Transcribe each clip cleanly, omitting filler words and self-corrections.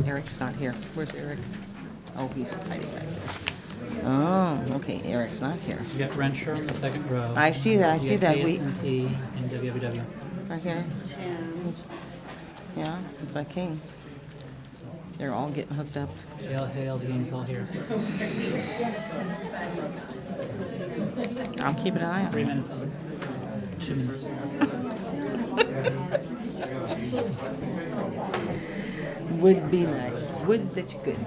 Eric's not here. Where's Eric? Oh, he's hiding back there. Oh, okay, Eric's not here. You got Renshaw on the second row. I see that, I see that. We, AS&T and WWW. right here. Yeah, it's like king. They're all getting hooked up. Hail, the gang's all here. I'm keeping an eye on 3 it. minutes. 2 minutes. Would be nice. Would that you could.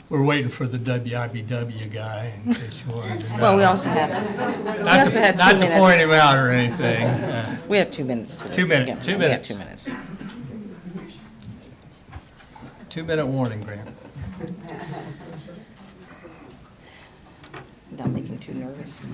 We're waiting for the WIBW guy, in case you wanted to know. Well, we also have, Not to, had 2 not to minutes. point him out or anything. We have 2 minutes to 2 minutes, yeah, 2 We have minutes. 2 minutes. 2-minute warning, Grant. Not making too nervous.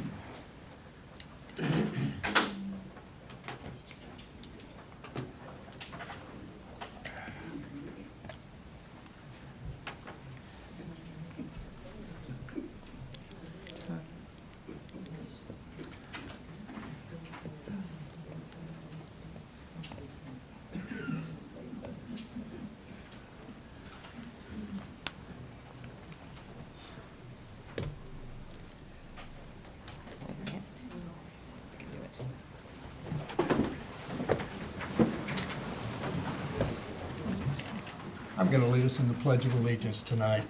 I'm going to lead us in the Pledge of Allegiance tonight.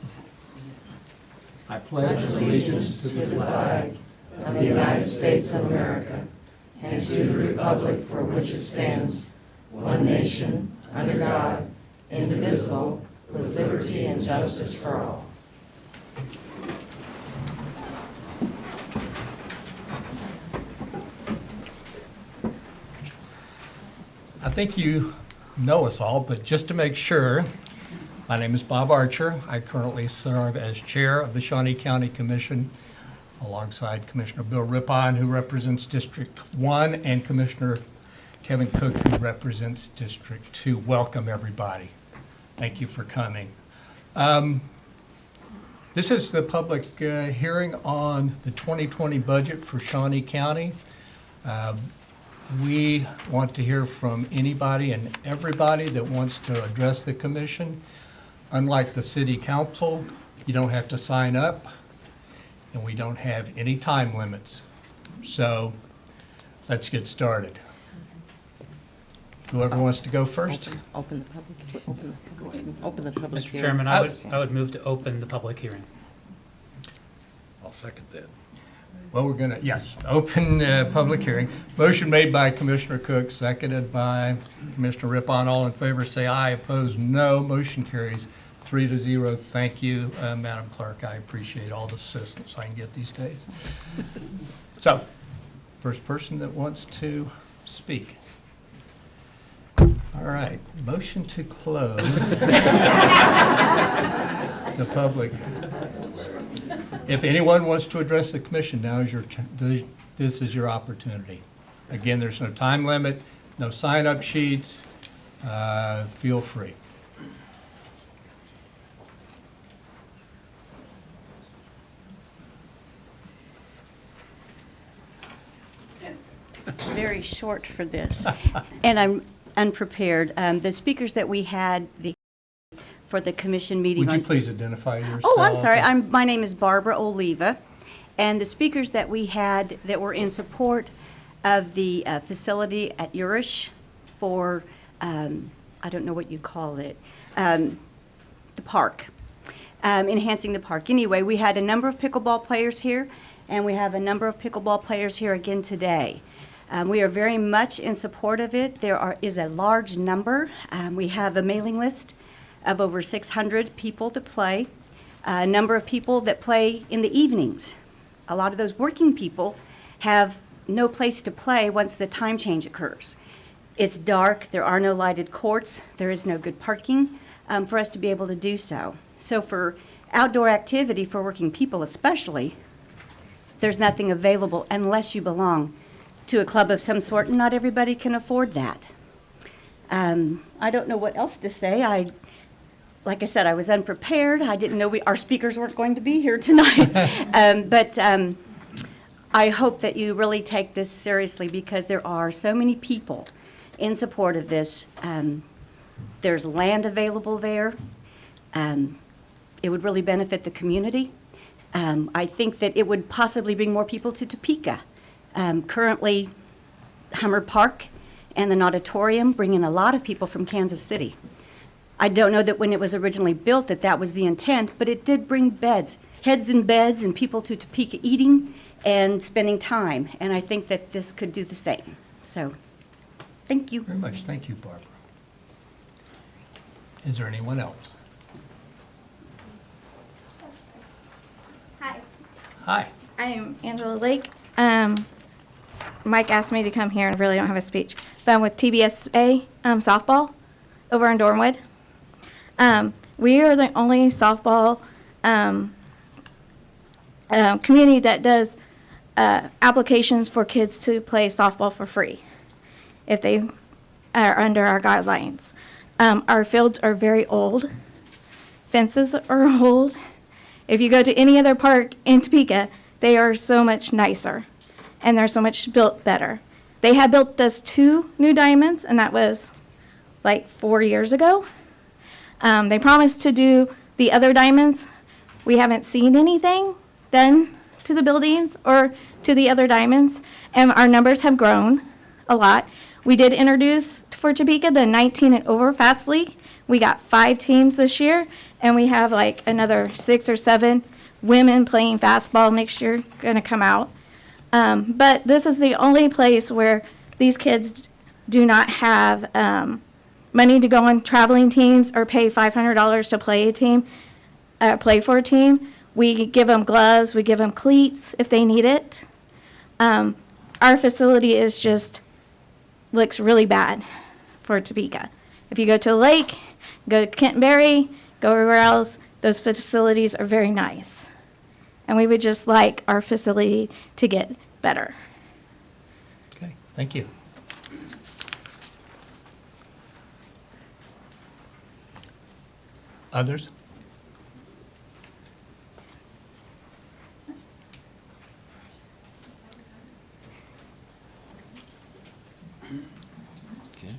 I pledge allegiance to the flag of the United States of America and to the republic for which it stands, one nation, under God, indivisible, with liberty and justice for all. I think you know us all, but just to make sure, my name is Bob Archer. I currently serve as chair of the Shawnee County Commission alongside Commissioner Bill Rippon, who represents District 1, and Commissioner Kevin Cook, who represents District 2. Welcome, everybody. Thank you for coming. This is the public hearing on the 2020 budget for Shawnee County. We want to hear from anybody and everybody that wants to address the commission. Unlike the city council, you don't have to sign up, and we don't have any time limits. So let's get started. Whoever wants to go first? Open the public Mr. hearing. Chairman, I would move to open the public hearing. I'll second that. Well, we're gonna, yes, open public hearing. Motion made by Commissioner Cook, seconded by Commissioner Rippon. All in favor, say aye. Opposed, no. Motion carries 3-0. Thank you, Madam Clerk. I appreciate all the assistance I can get these days. So, first person that wants to speak. All right, motion to close the public. If anyone wants to address the commission, now is this is your opportunity. Again, there's no time limit, no sign-up sheets. Feel free. Very short for this, and I'm unprepared. The speakers that we had for the commission meeting Would you on... please identify yourself? Oh, I'm sorry. My name is Barbara Oliva, and the speakers that we had that were in support of the facility at Urish for, I don't know what you call it, the park, enhancing the park. Anyway, we had a number of pickleball players here, and we have a number of pickleball players here again today. We are very much in support of it. There is a large number. We have a mailing list of over 600 people that play, a number of people that play in the evenings. A lot of those working people have no place to play once the time change occurs. It's dark, there are no lighted courts, there is no good parking for us to be able to do so. So for outdoor activity for working people especially, there's nothing available unless you belong to a club of some sort, and not everybody can afford that. I don't know what else to say. Like I said, I was unprepared. I didn't know our speakers weren't going to be here tonight. But I hope that you really take this seriously, because there are so many people in support of this. There's land available there. It would really benefit the community. I think that it would possibly bring more people to Topeka. Currently, Hummer Park and an auditorium bring in a lot of people from Kansas City. I don't know that when it was originally built that was the intent, but it did bring heads in beds, and people to Topeka eating and spending time. And I think that this could do the same. So, thank you. Very much. Thank you, Barbara. Is there anyone else? Hi, Hi. I am Angela Lake. Mike asked me to come here, and I really don't have a speech, but I'm with TBSA softball over in Dornwood. We are the only softball community that does applications for kids to play softball for free if they are under our guidelines. Our fields are very old. Fences are old. If you go to any other park in Topeka, they are so much nicer, and they're so much built better. They had built us 2 new diamonds, and that was like 4 years ago. They promised to do the other diamonds. We haven't seen anything done to the buildings or to the other diamonds, and our numbers have grown a lot. We did introduce for Topeka the 19 and over Fast League. We got 5 teams this year, and we have like another 6 or 7 women playing fastball next year going to come out. But this is the only place where these kids do not have money to go on traveling teams or pay $500 to play for a team. We give them gloves, we give them cleats if they need it. Our facility looks really bad for Topeka. If you go to the lake, go to Kentberry, go everywhere else, those facilities are very nice. And we would just like our facility to get better. Okay, thank you. Others? Okay.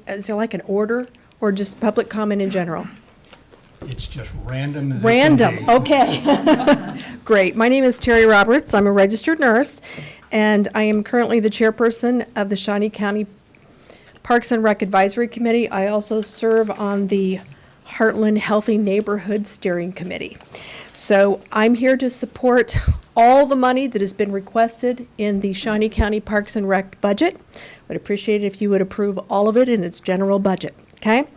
Is there like an order or just public comment in general? It's just random as it can Random, be. okay. Great. My name is Terry Roberts. I'm a registered nurse, and I am currently the chairperson of the Shawnee County Parks and Rec Advisory Committee. I also serve on the Heartland Healthy Neighborhood Steering Committee. So I'm here to support all the money that has been requested in the Shawnee County Parks and Rec budget. Would appreciate it if you would approve all of it in its general budget, okay?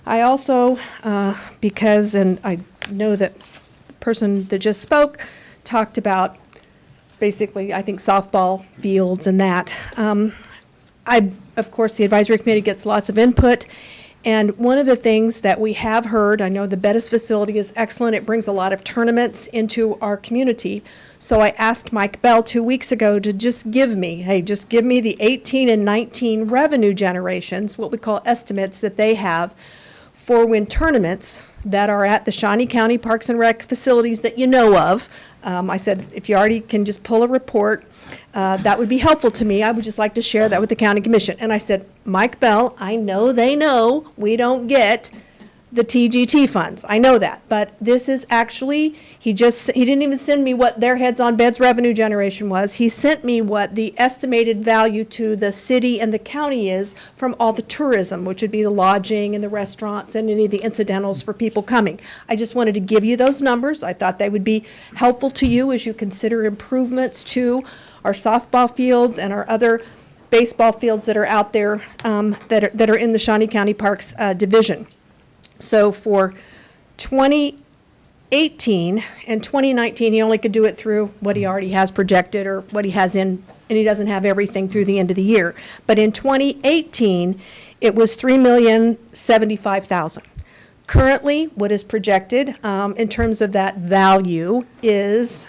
I also, because, and I know that the person that just spoke talked about basically, I think, softball fields and that. Of course, the advisory committee gets lots of input, and one of the things that we have heard, I know the Bettis facility is excellent. It brings a lot of tournaments into our community. So I asked Mike Bell 2 weeks ago to just give me the 18 and 19 revenue generations, what we call estimates that they have for win tournaments that are at the Shawnee County Parks and Rec facilities that you know of. I said, if you already can just pull a report, that would be helpful to me. I would just like to share that with the county commission. And I said, Mike Bell, I know they know we don't get the TGT funds. I know that. But this is actually, he didn't even send me what their heads on beds revenue generation was. He sent me what the estimated value to the city and the county is from all the tourism, which would be the lodging and the restaurants and any of the incidentals for people coming. I just wanted to give you those numbers. I thought they would be helpful to you as you consider improvements to our softball fields and our other baseball fields that are out there that are in the Shawnee County Parks Division. So for 2018 and 2019, he only could do it through what he already has projected or what he has in, and he doesn't have everything through the end of the year. But in 2018, it was $3,075,000. Currently, what is projected in terms of that value is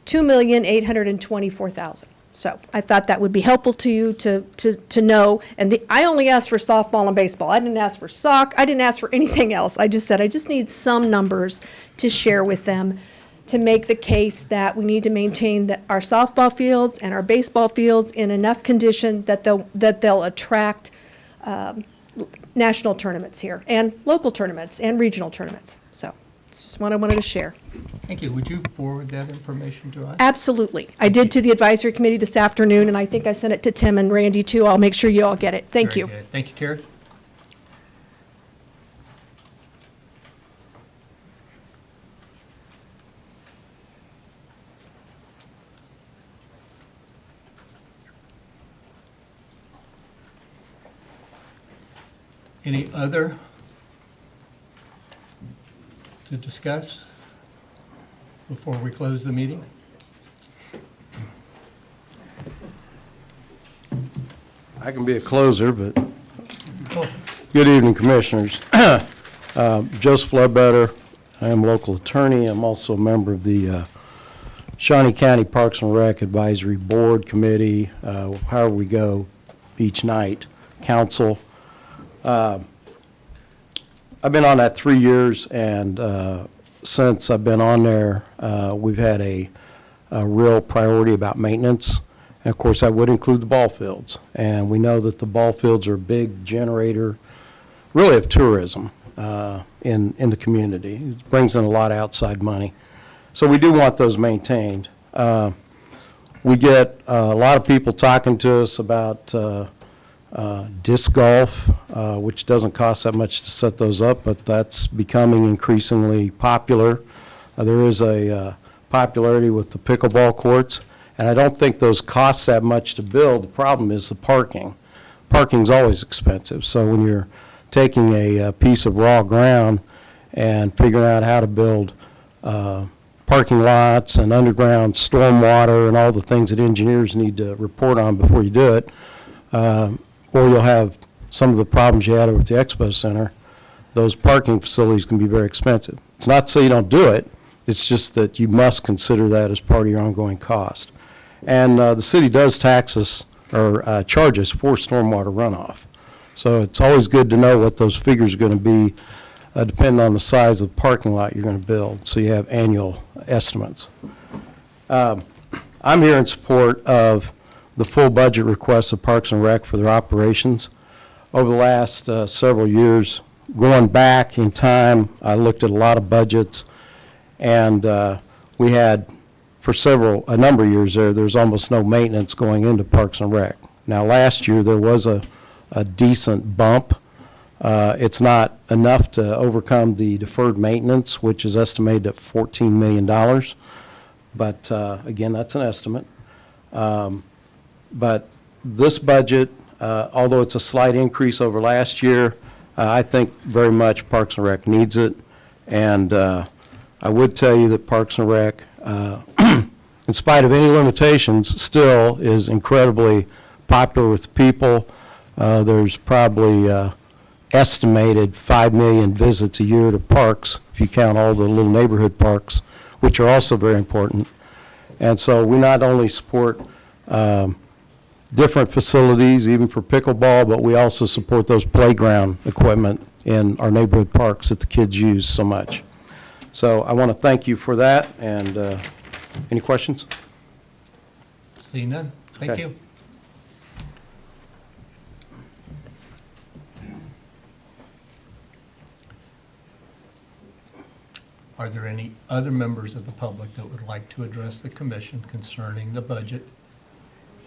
$2,824,000. So I thought that would be helpful to you to know. And I only asked for softball and baseball. I didn't ask for soccer. I didn't ask for anything else. I just said I just need some numbers to share with them to make the case that we need to maintain our softball fields and our baseball fields in enough condition that they'll attract national tournaments here and local tournaments and regional tournaments. So it's just what I wanted to share. Thank you. Would you forward that information to us? Absolutely. I did to the advisory committee this afternoon, and I think I sent it to Tim and Randy too. I'll make sure you all get it. Thank Very you. good. Thank you, Terry. Any other to discuss before we close the meeting? I can be a closer, but Oh, good evening, Commissioners. Joseph Ledbetter, I am local attorney. I'm also a member of the Shawnee County Parks and Rec Advisory Board Committee, however we go each night, council. I've been on that 3 years, and since I've been on there, we've had a real priority about maintenance. And of course, that would include the ball fields. And we know that the ball fields are a big generator, really, of tourism in the community. It brings in a lot of outside money. So we do want those maintained. We get a lot of people talking to us about disc golf, which doesn't cost that much to set those up, but that's becoming increasingly popular. There is a popularity with the pickleball courts, and I don't think those cost that much to build. The problem is the parking. Parking's always expensive, so when you're taking a piece of raw ground and figuring out how to build parking lots and underground stormwater and all the things that engineers need to report on before you do it, or you'll have some of the problems you had over at the Expo Center. Those parking facilities can be very expensive. It's not to say you don't do it, it's just that you must consider that as part of your ongoing cost. And the city does tax us or charge us for stormwater runoff. So it's always good to know what those figures are going to be, depending on the size of the parking lot you're going to build, so you have annual estimates. I'm here in support of the full budget requests of Parks and Rec for their operations. Over the last several years, going back in time, I looked at a lot of budgets, and we had, for a number of years there's almost no maintenance going into Parks and Rec. Now, last year, there was a decent bump. It's not enough to overcome the deferred maintenance, which is estimated at $14 million. But again, that's an estimate. But this budget, although it's a slight increase over last year, I think very much Parks and Rec needs it. And I would tell you that Parks and Rec, in spite of any limitations, still is incredibly popular with people. There's probably estimated 5 million visits a year to parks, if you count all the little neighborhood parks, which are also very important. And so we not only support different facilities, even for pickleball, but we also support those playground equipment in our neighborhood parks that the kids use so much. So I want to thank you for that, and any questions? seeing none. Thank Okay. you. Are there any other members of the public that would like to address the commission concerning the budget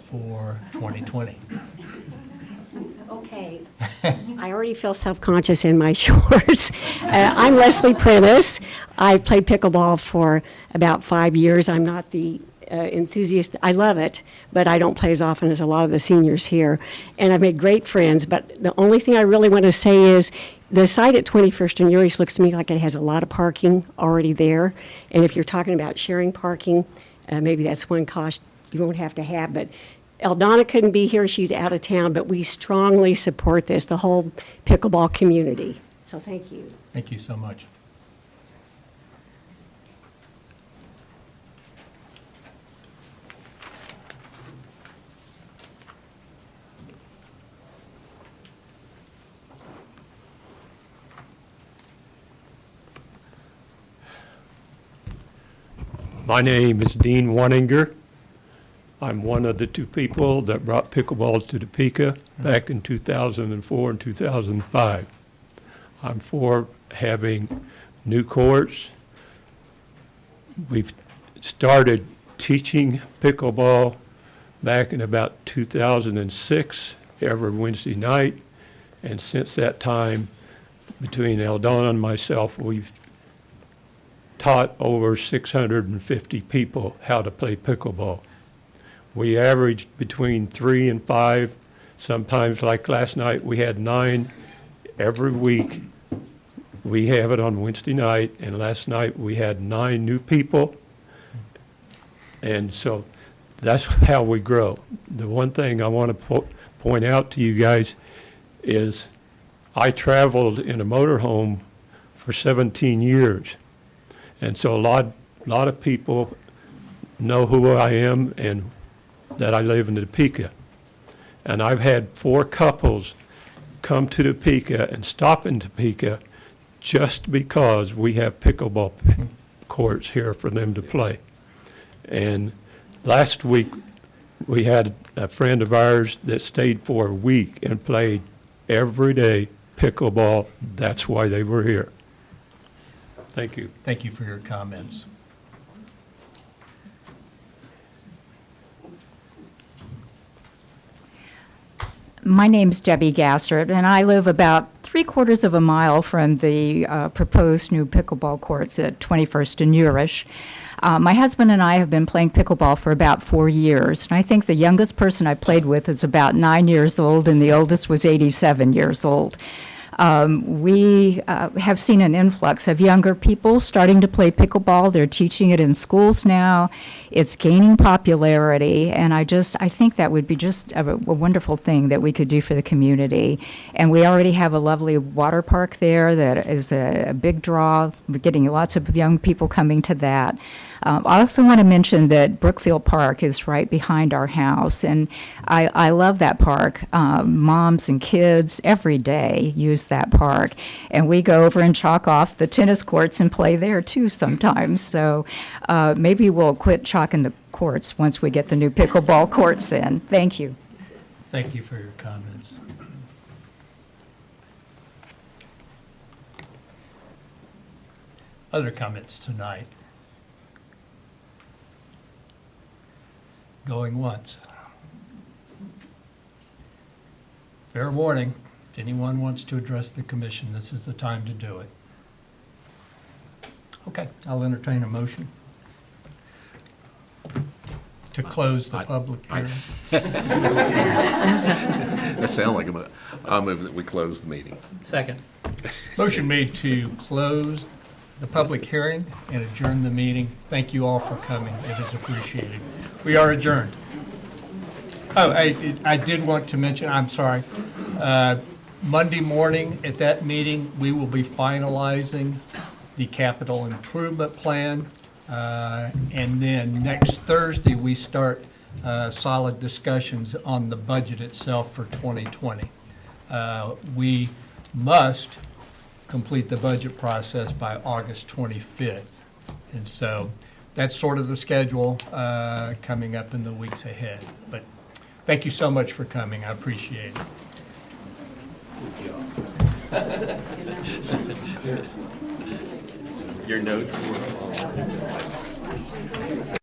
for 2020? Okay. I already feel self-conscious in my shorts. I'm Leslie Prentice. I played pickleball for about 5 years. I'm not the enthusiast. I love it, but I don't play as often as a lot of the seniors here. And I've made great friends, but the only thing I really want to say is the site at 21st and Urish looks to me like it has a lot of parking already there. And if you're talking about sharing parking, maybe that's one cost you won't have to have. But Eldana couldn't be here. She's out of town, but we strongly support this, the whole pickleball community. So thank you. Thank you so much. My name is Dean Waninger. I'm one of the two people that brought pickleball to Topeka back in 2004 and 2005. I'm for having new courts. We've started teaching pickleball back in about 2006 every Wednesday night. And since that time, between Eldon and myself, we've taught over 650 people how to play pickleball. We averaged between 3 and 5. Sometimes, like last night, we had 9 every week. We have it on Wednesday night, and last night we had 9 new people. And so that's how we grow. The one thing I want to point out to you guys is I traveled in a motorhome for 17 years. And so a lot of people know who I am and that I live in Topeka. And I've had 4 couples come to Topeka and stop in Topeka just because we have pickleball courts here for them to play. And last week, we had a friend of ours that stayed for a week and played every day pickleball. That's why they were here. Thank you. Thank you for your comments. My name's Debbie Gassert, and I live about 3/4 of a mile from the proposed new pickleball courts at 21st and Urish. My husband and I have been playing pickleball for about 4 years, and I think the youngest person I played with is about 9 years old, and the oldest was 87 years old. We have seen an influx of younger people starting to play pickleball. They're teaching it in schools now. It's gaining popularity, and I think that would be just a wonderful thing that we could do for the community. And we already have a lovely water park there that is a big draw. We're getting lots of young people coming to that. I also want to mention that Brookfield Park is right behind our house, and I love that park. Moms and kids every day use that park, and we go over and chalk off the tennis courts and play there too sometimes. So maybe we'll quit chalking the courts once we get the new pickleball courts in. Thank you. Thank you for your comments. Other comments tonight? Going once. Fair warning, if anyone wants to address the commission, this is the time to do it. Okay, I'll entertain a motion to close the public hearing. That sounds like I'll move that we close the meeting. Second. Motion made to close the public hearing and adjourn the meeting. Thank you all for coming. It is appreciated. We are adjourned. Oh, I did want to mention, I'm sorry, Monday morning at that meeting, we will be finalizing the capital improvement plan. And then next Thursday, we start solid discussions on the budget itself for 2020. We must complete the budget process by August 25th. And so that's sort of the schedule coming up in the weeks ahead. But thank you so much for coming. I appreciate it. Your notes were